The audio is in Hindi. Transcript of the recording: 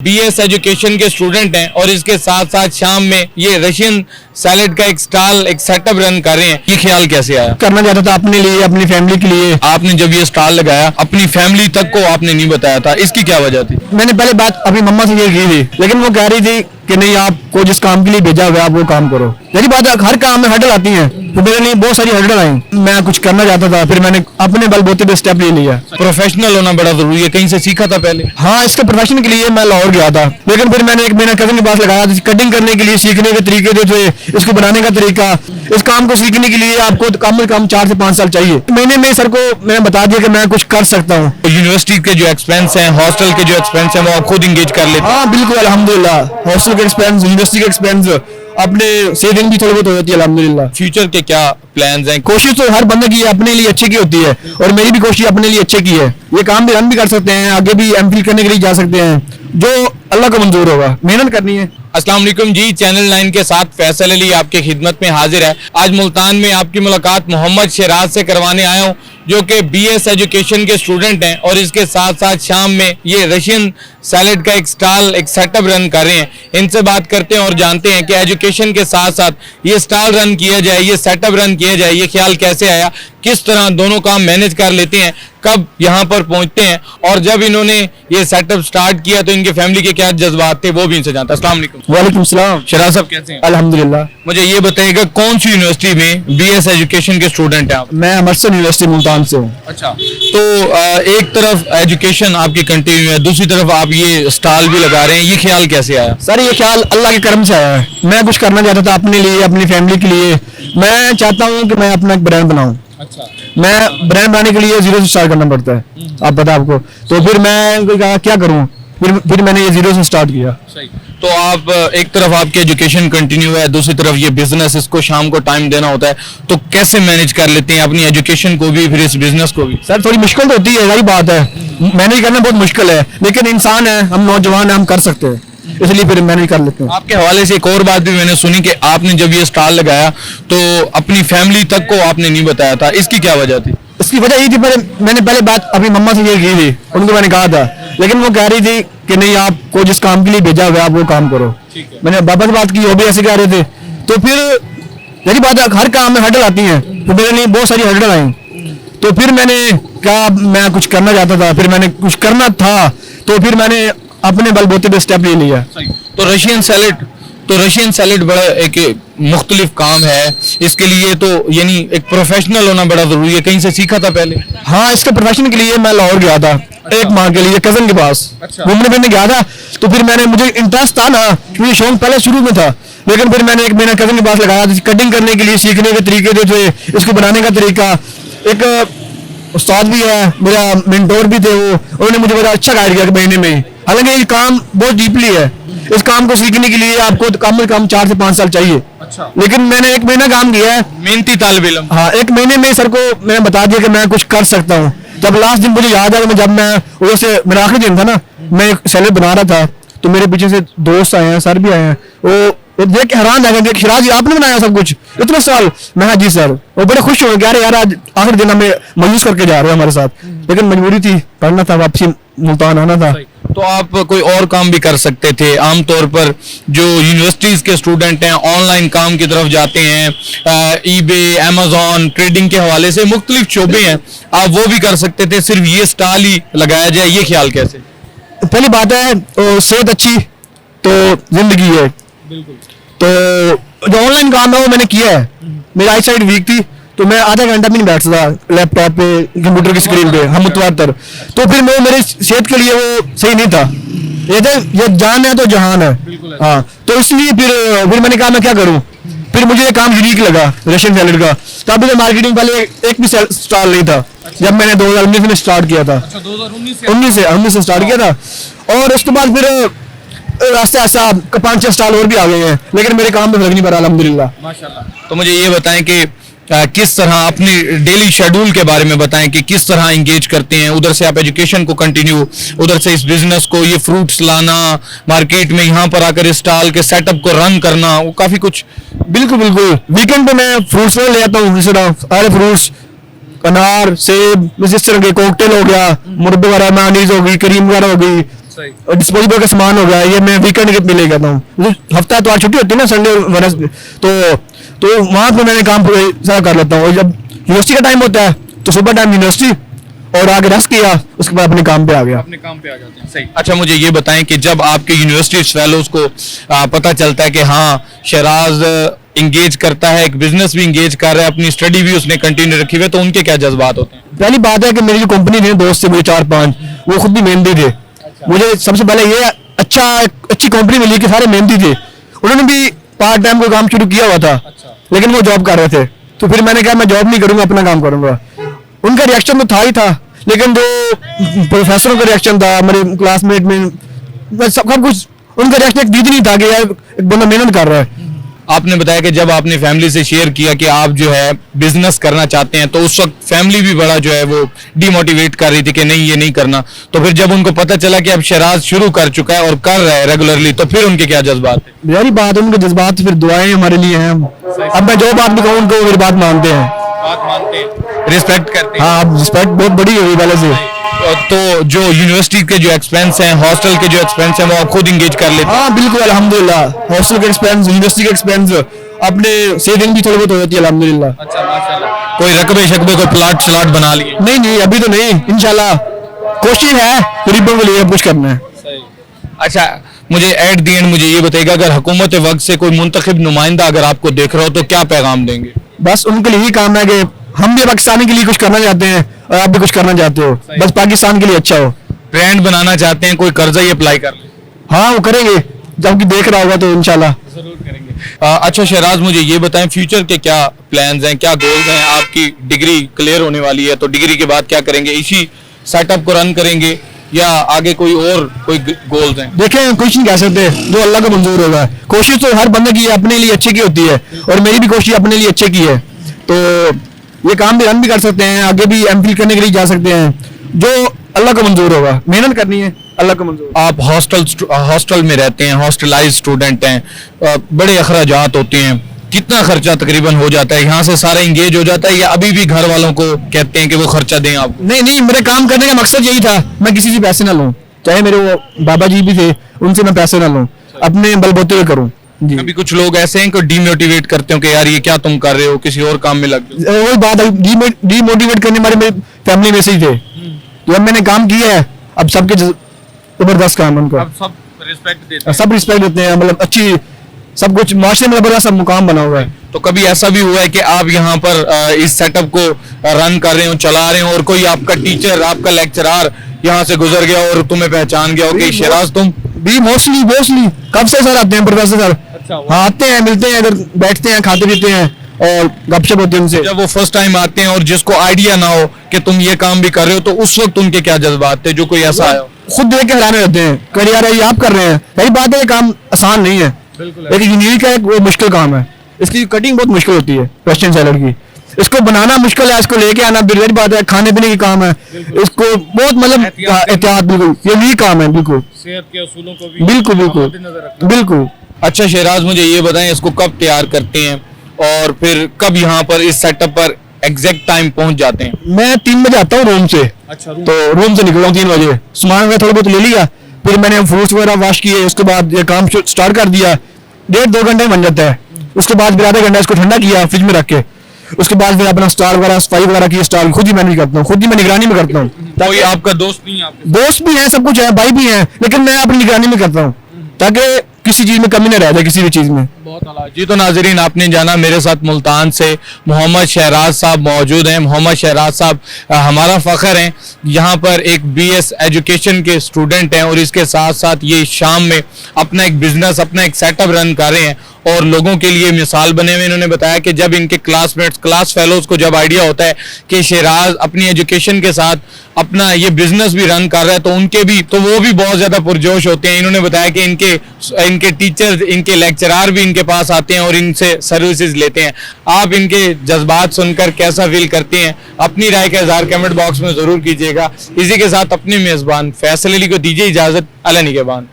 बीएस एजुकेशन के स्टूडेंट हैं और इसके साथ साथ शाम में ये रशियन सैलेड का एक स्टॉल एक सेटअप रन कर रहे हैं। ये ख्याल कैसे आया? करना चाहता था अपने लिए, अपनी फैमिली के लिए। आपने जब ये स्टॉल लगाया अपनी फैमिली तक को आपने नहीं बताया था, इसकी क्या वजह थी? मैंने पहले बात अपनी मम्मा से ये की थी, लेकिन वो कह रही थी कि नहीं, आपको जिस काम के लिए भेजा हुआ है आप वो काम करो। यही बात है, हर काम में हर्डल आती है, तो मेरे लिए बहुत सारी हर्डल आई। मैं कुछ करना चाहता था, फिर मैंने अपने बलबूते पे स्टेप ले लिया। प्रोफेशनल होना बड़ा जरूरी है, कहीं से सीखा था पहले? हाँ, इसके प्रोफेशन के लिए मैं लाहौर गया था, लेकिन फिर मैंने एक महीना कजन के पास लगाया। कटिंग करने के लिए सीखने के तरीके जो थे, इसको बनाने का तरीका, इस काम को सीखने के लिए आपको कम से कम 4 से 5 साल चाहिए। महीने में सर को मैंने बता दिया कि मैं कुछ कर सकता हूँ। यूनिवर्सिटी के जो एक्सपेंस हैं, हॉस्टल के जो एक्सपेंस हैं, वो आप खुद इंगेज कर लेते हैं? हाँ बिल्कुल, अल्हम्दुलिल्लाह। हॉस्टल के एक्सपेंस, यूनिवर्सिटी के एक्सपेंस, अपने सेविंग भी थोड़ी बहुत हो जाती है अल्हम्दुलिल्लाह। फ्यूचर के क्या प्लान्स हैं? कोशिश तो हर बंदे की अपने लिए अच्छे की होती है, और मेरी भी कोशिश अपने लिए अच्छे की है। ये काम भी रन भी कर सकते हैं, आगे भी एमफिल करने के लिए जा सकते हैं, जो अल्लाह को मंजूर होगा। मेहनत करनी है। अस्सलाम वालेकुम जी, चैनल 9 के साथ फैसल अली आपके खिदमत में हाजिर है। आज मुल्तान में आपकी मुलाकात मोहम्मद शहराज से करवाने आया हूँ, जो कि बीएस एजुकेशन के स्टूडेंट हैं और इसके साथ साथ शाम में ये रशियन सैलेड का एक स्टॉल एक सेटअप रन कर रहे हैं। इनसे बात करते हैं और जानते हैं कि एजुकेशन के साथ साथ ये स्टॉल रन किया जाए, ये सेटअप रन किया जाए, ये ख्याल कैसे आया, किस तरह दोनों काम मैनेज कर लेते हैं, कब यहाँ पर पहुंचते हैं, और जब इन्होंने ये सेटअप स्टार्ट किया तो इनके फैमिली के क्या जज्बात थे, वो भी इनसे जानता। अस्सलाम वालेकुम। वालेकुम सलाम। शहराज साहब कैसे हैं? अल्हम्दुलिल्लाह। मुझे ये बताइएगा कौन सी यूनिवर्सिटी में बीएस एजुकेशन के स्टूडेंट हैं आप? मैं अमरसन यूनिवर्सिटी मुल्तान से हूँ। अच्छा, तो एक तरफ एजुकेशन आपकी कंटिन्यू है, दूसरी तरफ आप ये स्टॉल भी लगा रहे हैं, ये ख्याल कैसे आया? सर ये ख्याल अल्लाह के करम से आया है। मैं कुछ करना चाहता था अपने लिए, अपनी फैमिली के लिए। मैं चाहता हूँ कि मैं अपना एक ब्रांड बनाऊं। अच्छा, मैं ब्रांड बनाने के लिए जीरो से स्टार्ट करना पड़ता है, आप पता आपको। तो फिर मैं कहा क्या करूं, फिर मैंने ये जीरो से स्टार्ट किया। सही। तो आप एक तरफ आपकी एजुकेशन कंटिन्यू है, दूसरी तरफ ये बिजनेस, इसको शाम को टाइम देना होता है, तो कैसे मैनेज कर लेते हैं अपनी एजुकेशन को भी फिर इस बिजनेस को भी? सर थोड़ी मुश्किल तो होती है, यही बात है, मैनेज करना बहुत मुश्किल है, लेकिन इंसान है, हम नौजवान हैं, हम कर सकते हैं, इसलिए फिर मैनेज कर लेते हैं। आपके हवाले से एक और बात भी मैंने सुनी कि आपने जब ये स्टॉल लगाया तो अपनी फैमिली तक को आपने नहीं बताया था, इसकी क्या वजह थी? इसकी वजह ये थी, मैंने पहले बात अपनी मम्मा से ये की थी, उनको मैंने कहा था, लेकिन वो कह रही थी कि नहीं, आपको जिस काम के लिए भेजा हुआ है आप वो काम करो। मैंने बाबा से बात की, वो भी ऐसे कह रहे थे। तो फिर यही बात है, हर काम में हर्डल आती है, तो मेरे लिए बहुत सारी हर्डल आई। तो फिर मैंने कहा मैं कुछ करना चाहता था, फिर मैंने कुछ करना था, तो फिर मैंने अपने बलबूते पे स्टेप ले लिया। तो रशियन सैलेड बड़ा एक मुख्तलिफ काम है, इसके लिए तो यानी एक प्रोफेशनल होना बड़ा जरूरी है, कहीं से सीखा था पहले? हाँ, इसके प्रोफेशन के लिए मैं लाहौर गया था। एक माह के लिए कजन के पास घूमने फिरने गया था। तो फिर मुझे इंटरेस्ट था ना, मुझे शौक पहले शुरू में था, लेकिन फिर मैंने एक महीना कजन के पास लगाया। कटिंग करने के लिए सीखने के तरीके जो थे, इसको बनाने का तरीका, एक उस्ताद भी है, मेरा मेंटोर भी थे, वो उन्होंने मुझे बड़ा अच्छा गाइड किया महीने में। हालांकि ये काम बहुत डीपली है, इस काम को सीखने के लिए आपको कम से कम 4 से 5 साल चाहिए। अच्छा। लेकिन मैंने एक महीना काम किया है। मेहनती तालिब इल्म। हाँ, एक महीने में सर को मैंने बता दिया कि मैं कुछ कर सकता हूँ। जब लास्ट दिन मुझे याद है, जब मैं उधर से, मेरा आखिरी दिन था ना, मैं एक सैलेड बना रहा था, तो मेरे पीछे से दोस्त आए हैं, सर भी आए हैं, वो देख के हैरान रह गए, शहराज जी आपने बनाया सब कुछ इतने साल? मैं हाँ जी सर। वो बड़े खुश हो गए, यार आज आखिरी दिन हमें मायूस करके जा रहे हैं हमारे साथ, लेकिन मजबूरी थी, पढ़ना था, वापसी मुल्तान आना था। तो आप कोई और काम भी कर सकते थे। आमतौर पर जो यूनिवर्सिटीज के स्टूडेंट हैं ऑनलाइन काम की तरफ जाते हैं, ईबे, अमेजॉन, ट्रेडिंग के हवाले से मुख्तलिफ शोबे हैं, आप वो भी कर सकते थे, सिर्फ ये स्टॉल ही लगाया जाए, ये ख्याल कैसे? पहली बात है, सेहत अच्छी तो जिंदगी है। बिल्कुल। तो जो ऑनलाइन काम है वो मैंने किया है। मेरी आई साइड वीक थी, तो मैं आधा घंटा भी नहीं बैठ सकता लैपटॉप पे, कंप्यूटर की स्क्रीन पे, हम मुतवातर। तो फिर वो मेरी सेहत के लिए वो सही नहीं था। ये जान है तो जहान है। हाँ, तो इसलिए फिर मैंने कहा मैं क्या करूँ। फिर मुझे ये काम यूनिक लगा रशियन सैलेड का। तब भी मार्केटिंग पहले एक भी स्टॉल नहीं था। जब मैंने 2019 में स्टार्ट किया था। अच्छा, 2019 से स्टार्ट किया था, और उसके बाद फिर रास्ते आस्ता 5-6 स्टॉल और भी आ गए हैं, लेकिन मेरे काम में फर्क नहीं पड़ा अल्हम्दुलिल्लाह। माशाल्लाह। तो मुझे ये बताएं कि किस तरह अपनी डेली शेड्यूल के बारे में बताएं कि किस तरह एंगेज करते हैं, उधर से आप एजुकेशन को कंटिन्यू, उधर से इस बिजनेस को, ये फ्रूट्स लाना मार्केट में, यहाँ पर आकर इस स्टॉल के सेटअप को रन करना, वो काफी कुछ। बिल्कुल बिल्कुल। वीकेंड पे मैं फ्रूट्स ले आता हूँ, सारे फ्रूट्स, अनार, सेब, जिस तरह के कॉकटेल हो गया, मुरब्बे वगैरह, मेयोनीज हो गई, क्रीम वगैरह हो गई, और डिस्पोजेबल का सामान हो गया, ये मैं वीकेंड पे ले जाता हूँ। हफ्ता तो आज छुट्टी होती है ना, संडे और वेडनेसडे, तो वहाँ पे मैंने काम सारा कर लेता हूँ। और जब यूनिवर्सिटी का टाइम होता है तो सुबह टाइम यूनिवर्सिटी और आगे रेस्ट किया, उसके बाद अपने काम पे आ गया। अपने काम पे आ जाते हैं। सही। अच्छा, मुझे ये बताएं कि जब आपके यूनिवर्सिटी फेलोज को पता चलता है कि हाँ शहराज इंगेज करता है, एक बिजनेस भी इंगेज कर रहा है, अपनी स्टडी भी उसने कंटिन्यू रखी हुई है, तो उनके क्या जज्बात होते हैं? पहली बात है कि मेरी जो कंपनी थी दोस्त से मुझे 4-5, वो खुद भी मेहनती थे। मुझे सबसे पहले ये अच्छी कंपनी मिली कि सारे मेहनती थे। उन्होंने भी पार्ट टाइम को काम शुरू किया हुआ था, लेकिन वो जॉब कर रहे थे। तो फिर मैंने कहा मैं जॉब नहीं करूंगा, अपना काम करूंगा। उनका रिएक्शन तो था ही था, लेकिन जो प्रोफेसरों का रिएक्शन था, हमारे क्लासमेट में सब कुछ, उनका रिएक्शन एक दीदी नहीं था कि यार एक बंदा मेहनत कर रहा है। आपने बताया कि जब आपने फैमिली से शेयर किया कि आप जो है बिजनेस करना चाहते हैं, तो उस वक्त फैमिली भी बड़ा जो है वो डिमोटिवेट कर रही थी कि नहीं ये नहीं करना। तो फिर जब उनको पता चला कि अब शहराज शुरू कर चुका है और कर रहा है रेगुलरली, तो फिर उनके क्या जज्बात थे? मेरी बात, उनके जज्बात फिर दुआएं हमारे लिए हैं। अब मैं जो बात भी कहूँ उनको मेरी बात मानते हैं, रिस्पेक्ट करते हैं। हाँ, रिस्पेक्ट बहुत बड़ी हुई पहले से। तो जो यूनिवर्सिटी के जो एक्सपेंस हैं, हॉस्टल के जो एक्सपेंस हैं, वो आप खुद इंगेज कर लेते हैं? हाँ बिल्कुल, अल्हम्दुलिल्लाह। हॉस्टल के एक्सपेंस, यूनिवर्सिटी के एक्सपेंस, अपने सेविंग भी थोड़ी बहुत हो जाती है अल्हम्दुलिल्लाह। अच्छा, माशाल्लाह। कोई रकबे शकबे, कोई प्लाट शलाट बना लिए? नहीं, अभी तो नहीं, इंशाल्लाह कोशिश है गरीबों के लिए कुछ करना है। अच्छा, मुझे एट दी एंड मुझे ये बताइएगा, अगर हुकूमत वक्त से कोई मुंतखब नुमाइंदा अगर आपको देख रहा हो तो क्या पैगाम देंगे? बस उनके लिए यही काम है कि हम भी पाकिस्तानी के लिए कुछ करना चाहते हैं और आप भी कुछ करना चाहते हो, बस पाकिस्तान के लिए अच्छा हो। ब्रांड बनाना चाहते हैं, कोई कर्जा ही अप्लाई कर ले? हाँ वो करेंगे, जब कि देख रहा होगा तो इंशाल्लाह जरूर करेंगे। अच्छा शहराज, मुझे ये बताएं फ्यूचर के क्या प्लान्स हैं, क्या गोल्स हैं? आपकी डिग्री क्लियर होने वाली है, तो डिग्री के बाद क्या करेंगे? इसी सेटअप को रन करेंगे या आगे कोई गोल्स हैं? देखें, कुछ नहीं कह सकते, जो अल्लाह को मंजूर होगा। कोशिश तो हर बंदे की अपने लिए अच्छे की होती है, और मेरी भी कोशिश अपने लिए अच्छे की है। तो ये काम भी रन भी कर सकते हैं, आगे भी एमफिल करने के लिए जा सकते हैं, जो अल्लाह को मंजूर होगा। मेहनत करनी है, अल्लाह को मंजूर। आप हॉस्टल में रहते हैं, हॉस्टलाइज स्टूडेंट हैं, बड़े अखराजात होते हैं, कितना खर्चा तकरीबन हो जाता है? यहाँ से सारा इंगेज हो जाता है या अभी भी घर वालों को कहते हैं कि वो खर्चा दें आपको? नहीं, मेरे काम करने का मकसद यही था, मैं किसी से पैसे ना लूँ, चाहे मेरे वो बाबा जी भी थे, उनसे मैं पैसे ना लूँ, अपने बलबूते पे करूँ। जी। अभी कुछ लोग ऐसे हैं कि डीमोटिवेट करते हो कि यार ये क्या तुम कर रहे हो, किसी और काम में लग जाओ। वही बात है, डीमोटिवेट करने वाले मेरी फैमिली में से ही थे। तो अब मैंने काम किया है, अब सबके जबरदस्त काम है उनको, अब सब रिस्पेक्ट देते हैं। सब रिस्पेक्ट देते हैं, मतलब अच्छी सब कुछ माशरे में बड़ा सब मुकाम बना हुआ है। तो कभी ऐसा भी हुआ है कि आप यहाँ पर इस सेटअप को रन कर रहे हो, चला रहे हो, और कोई आपका टीचर, आपका लेक्चरर यहाँ से गुजर गया और तुम्हें पहचान गया हो कि शहराज तुम? भी मोस्टली कब से सर आते हैं प्रोफेसर सर? हाँ, आते हैं, मिलते हैं, इधर बैठते हैं, खाते पीते हैं और गपशप होती है उनसे। जब वो फर्स्ट टाइम आते हैं और जिसको आइडिया ना हो कि तुम ये काम भी कर रहे हो, तो उस वक्त उनके क्या जज्बात थे? जो कोई ऐसा आया हो? खुद देख के हैरान रहते हैं, कह यार ये आप कर रहे हैं। यही बात है, ये काम आसान नहीं है, एक इंजीनियरिंग का एक वो मुश्किल काम है। इसकी कटिंग बहुत मुश्किल होती है, वेस्टर्न सैलड की, इसको बनाना मुश्किल है, इसको लेके आना बिल्कुल बात है, खाने पीने की काम है, इसको बहुत मतलब एहतियात, बिल्कुल ये भी काम है, बिल्कुल सेहत के असूलों को भी बिल्कुल। अच्छा शहराज, मुझे ये बताएं इसको कब तैयार करते हैं और फिर कब यहाँ पर इस सेटअप पर एग्जैक्ट टाइम पहुंच जाते हैं? मैं 3 बजे आता हूँ रूम से। अच्छा, तो रूम से निकला हूँ 3 बजे, सामान वगैरह थोड़ा बहुत ले लिया, फिर मैंने फ्रूट्स वगैरह वॉश किए, उसके बाद ये काम स्टार्ट कर दिया। 1.5-2 घंटे में बन जाता है। उसके बाद फिर आधा घंटा इसको ठंडा किया फ्रिज में रख के, उसके बाद फिर अपना स्टार वगैरह सफाई वगैरह की, स्टार खुद ही मैनेज करता हूँ, खुद ही मैं निगरानी में करता हूँ। कोई आपका दोस्त नहीं है? दोस्त भी है, सब कुछ है, भाई भी है, लेकिन मैं अपनी निगरानी में करता हूँ ताकि किसी चीज में कमी न रह जाए, किसी भी चीज में। बहुत आला जी। तो नाजरीन, आपने जाना, मेरे साथ मुल्तान से मोहम्मद शहराज साहब मौजूद हैं। मोहम्मद शहराज साहब हमारा फ़ख्र हैं, यहाँ पर एक BS एजुकेशन के स्टूडेंट हैं और इसके साथ साथ ये शाम में अपना एक बिजनेस, अपना एक सेटअप रन कर रहे हैं और लोगों के लिए मिसाल बने हुए। इन्होंने बताया कि जब इनके क्लासमेट्स, क्लास फेलोज को जब आइडिया होता है कि शहराज अपनी एजुकेशन के साथ अपना ये बिजनेस भी रन कर रहा है, तो उनके भी, तो वो भी बहुत ज़्यादा पुरजोश होते हैं। इन्होंने बताया कि इनके टीचर्स, इनके लेक्चरार भी इनके पास आते हैं और इनसे सर्विसेज लेते हैं। आप इनके जज्बात सुनकर कैसा फील करते हैं? अपनी राय का इज़हार कमेंट बॉक्स में ज़रूर कीजिएगा। इसी के साथ अपने मेज़बान फैसल अली को दीजिए इजाज़त। अला निगहबान।